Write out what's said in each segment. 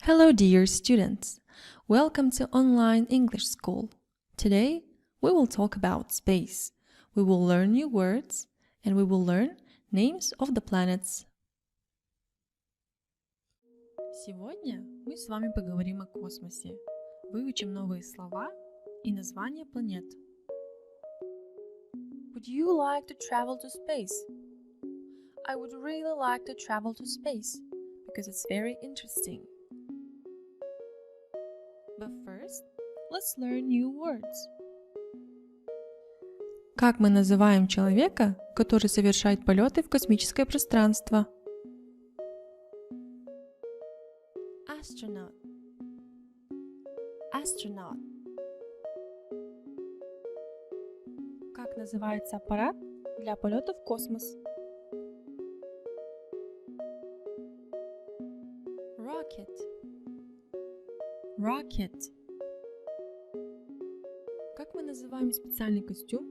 Hello dear students, welcome to online English school. Today we will talk about space. We will learn new words and we will learn names of the planets. Сегодня мы с вами поговорим о космосе, выучим новые слова и названия планет. Would you like to travel to space? I would really like to travel to space because it's very interesting. But first, let's learn new words. Как мы называем человека, который совершает полеты в космическое пространство? Astronaut. Astronaut. Как называется аппарат для полета в космос? Rocket. Rocket. Как мы называем специальный костюм,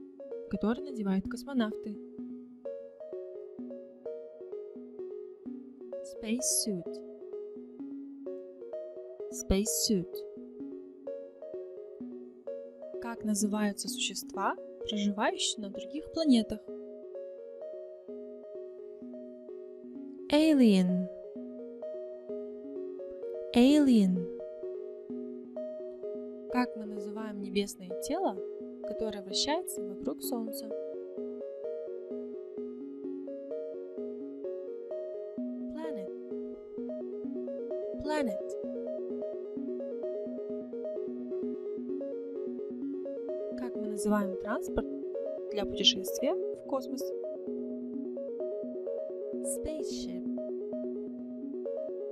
который надевают космонавты? Spacesuit. Spacesuit. Как называются существа, проживающие на других планетах? Alien. Alien. Как мы называем небесное тело, которое вращается вокруг Солнца? Planet. Planet. Как мы называем транспорт для путешествия в космос? Spaceship.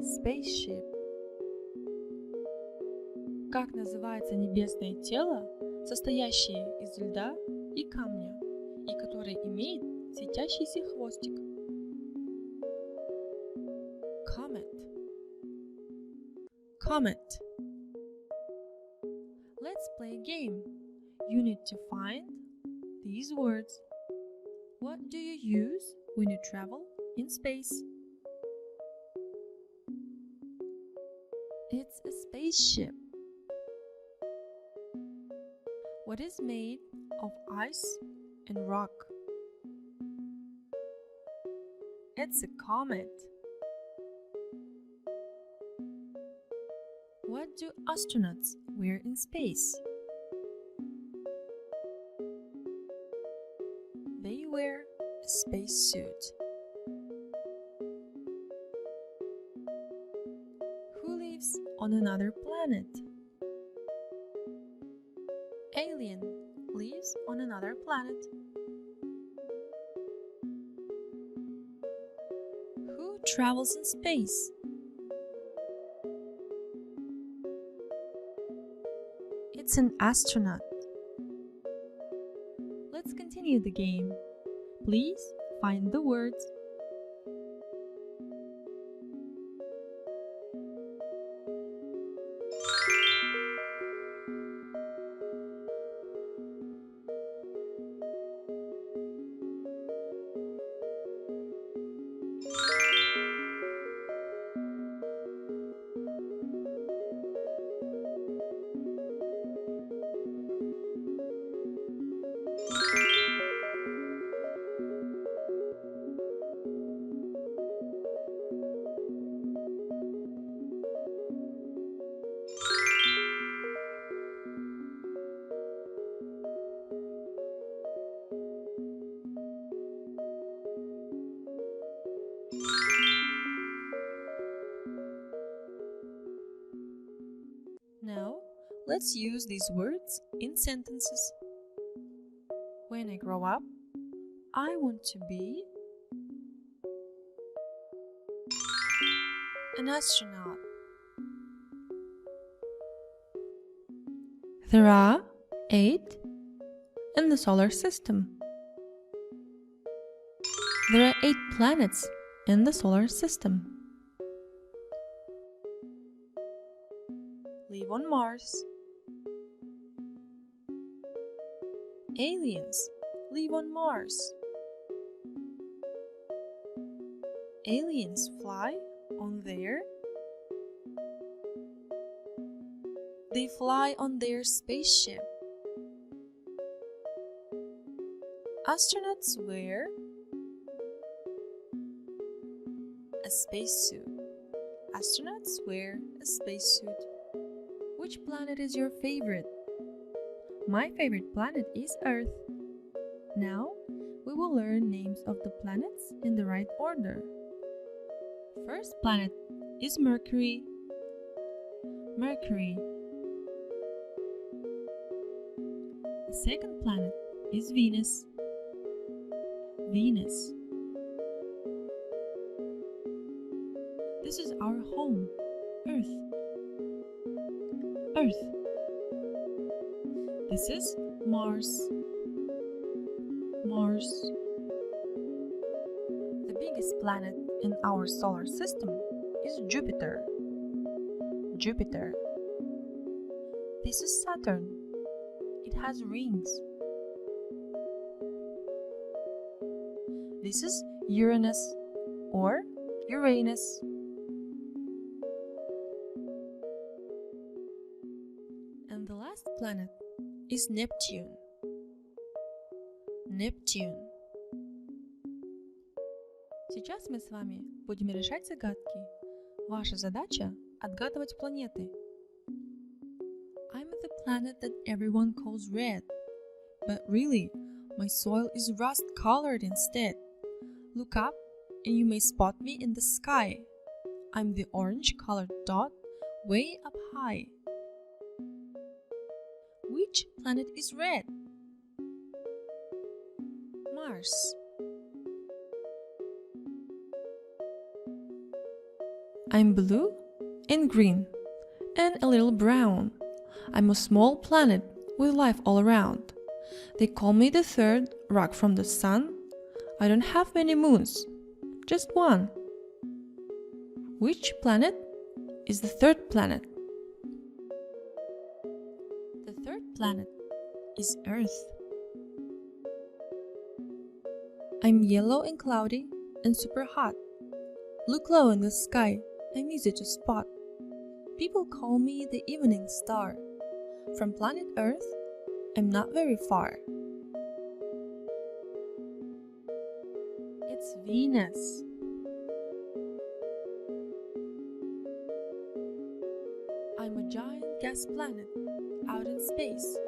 Spaceship. Как называется небесное тело, состоящее из льда и камня, и которое имеет светящийся хвостик? Comet. Comet. Let's play a game. You need to find these words. What do you use when you travel in space? It's a spaceship. What is made of ice and rock? It's a comet. What do astronauts wear in space? They wear a spacesuit. Who lives on another planet? Alien lives on another planet. Who travels in space? It's an astronaut. Let's continue the game. Please find the words. Now, let's use these words in sentences. When I grow up, I want to be an astronaut. There are 8 in the solar system. There are 8 planets in the solar system. Live on Mars. Aliens live on Mars. Aliens fly on their They fly on their spaceship. Astronauts wear a spacesuit. Astronauts wear a spacesuit. Which planet is your favorite? My favorite planet is Earth. Now, we will learn names of the planets in the right order. First planet is Mercury. Mercury. The second planet is Venus. Venus. This is our home, Earth. Earth. This is Mars. Mars. The biggest planet in our solar system is Jupiter. Jupiter. This is Saturn. It has rings. This is Uranus or Uranus. And the last planet is Neptune. Neptune. Сейчас мы с вами будем решать загадки. Ваша задача – отгадывать планеты. I'm the planet that everyone calls red, but really, my soil is rust-colored instead. Look up and you may spot me in the sky. I'm the orange-colored dot way up high. Which planet is red? Mars. I'm blue and green and a little brown. I'm a small planet with life all around. They call me the third rock from the sun. I don't have many moons, just one. Which planet is the third planet? The third planet is Earth. I'm yellow and cloudy and super hot. Look low in the sky, I'm easy to spot. People call me the evening star. From planet Earth, I'm not very far. It's Venus. I'm a giant gas planet out in space.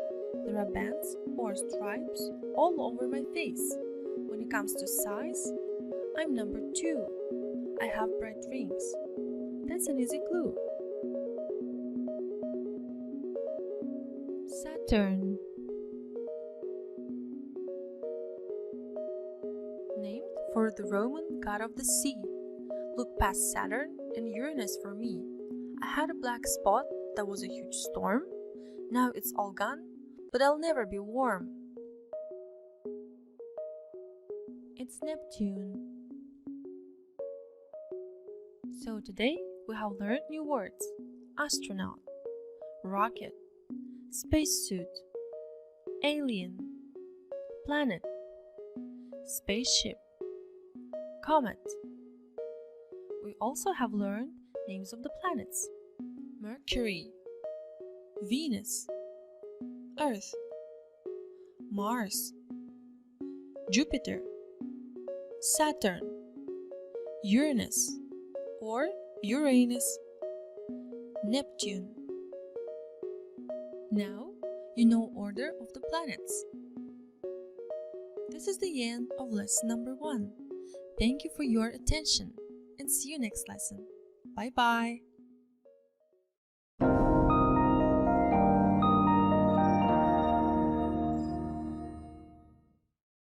There are bands or stripes all over my face. When it comes to size, I'm number 2. I have bright rings. That's an easy clue. Saturn. Named for the Roman god of the sea. Look past Saturn and Uranus for me. I had a black spot that was a huge storm. Now it's all gone, but I'll never be warm. It's Neptune. So today we have learned new words: astronaut, rocket, spacesuit, alien, planet, spaceship, comet. We also have learned names of the planets: Mercury, Venus, Earth, Mars, Jupiter, Saturn, Uranus or Uranus, Neptune. Now you know order of the planets. This is the end of lesson number 1. Thank you for your attention and see you next lesson. Bye bye.